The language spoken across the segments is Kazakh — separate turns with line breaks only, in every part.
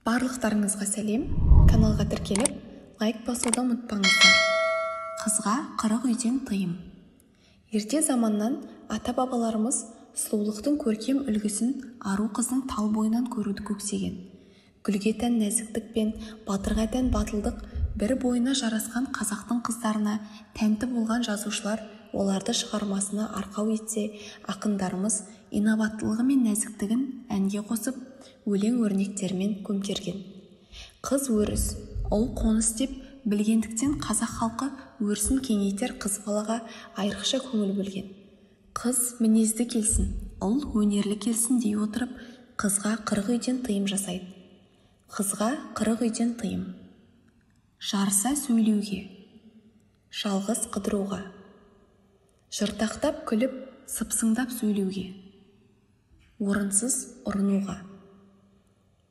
Барлықтарыңызға сәлем, каналға тіркеліп, лайк басуды ұмытпаңыздар. Қызға 40 үйден тыйым. Ерте заманнан ата-бабаларымыз сұлулықтың көркем үлгісін ару қыздың тал бойынан көруді көксеген. Гүлге тән нәзіктік пен батырға тән батылдық бір бойына жарасқан қазақтың қыздарына тәнті болған жазушылар оларды шығармасына арқау етсе, ақындарымыз инабаттылығы мен нәзіктігін әнге қосып, өлең өрнектермен көмкерген. Қыз өріс, ұл қоныс деп білгендіктен қазақ халқы өрісін кеңейтер қыз балаға айрықша көңіл бөлген. Қыз мінезді келсін, ұл өнерлі келсін дей отырып, қызға 40 үйден тыйым жасайды. Қызға 40 үйден тыйым. Жарыса сөйлеуге, жалғыз қыдыруға, жыртақтап күліп, сыпсыңдап сөйлеуге, орынсыз ұрынуға,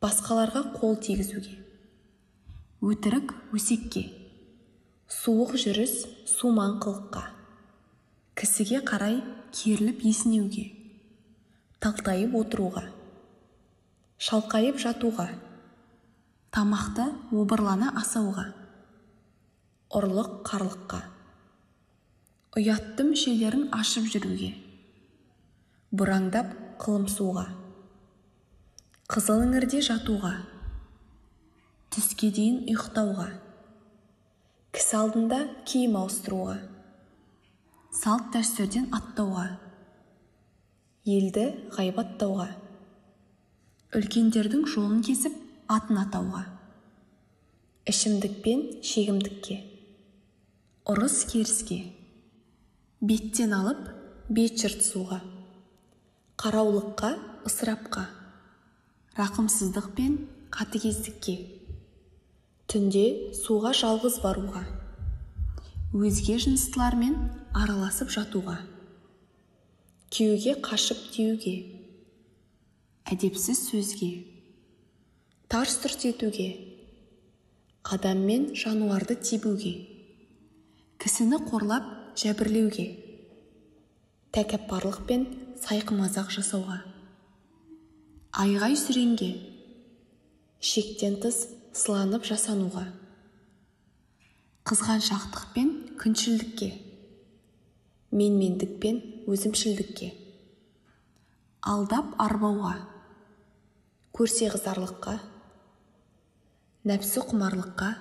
басқаларға қол тигізуге, өтірік өсекке, суық жүріс суман қылыққа, кісіге қарай керіліп есінеуге, талтайып отыруға, шалқайып жатуға, тамақты обырлана асауға, ұрлық қарлыққа, ұятты мүшелерін ашып жүруге, бұраңдап қылымсуға, қызыл іңірде жатуға, түске дейін ұйықтауға, кісі алдында киім ауыстыруға, салт дәстүрден аттауға, елді ғайбаттауға, үлкендердің жолын кесіп атын атауға, ішімдік пен шегімдікке, ұрыс керіске, беттен алып бет жыртысуға, қараулыққа, ысырапқа, рақымсыздық пен қатыгездікке, түнде суға жалғыз баруға, өзге жыныстылармен араласып жатуға, күйеуге қашып тиюге, әдепсіз сөзге, тарс-тұрс етуге, адам мен жануарды тебуге, кісіні қорлап жәбірлеуге, тәкаппарлық пен сайқымазақ жасауға, айғай сүренге, шектен тыс сыланып жасануға, қызғаншақтық пен күншілдікке, менмендік пен өзімшілдікке, алдап арбауға, көрсе қызарлыққа, нәпсі құмарлыққа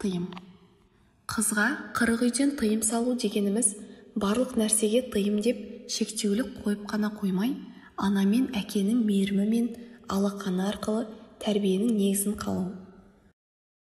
тыйым. Қызға 40 үйден тыйым салу дегеніміз барлық нәрсеге тыйым деп шектеулік қойып қана қоймай, ана мен әкенің мейірімі мен алақаны арқылы тәрбиенің негізін қалау.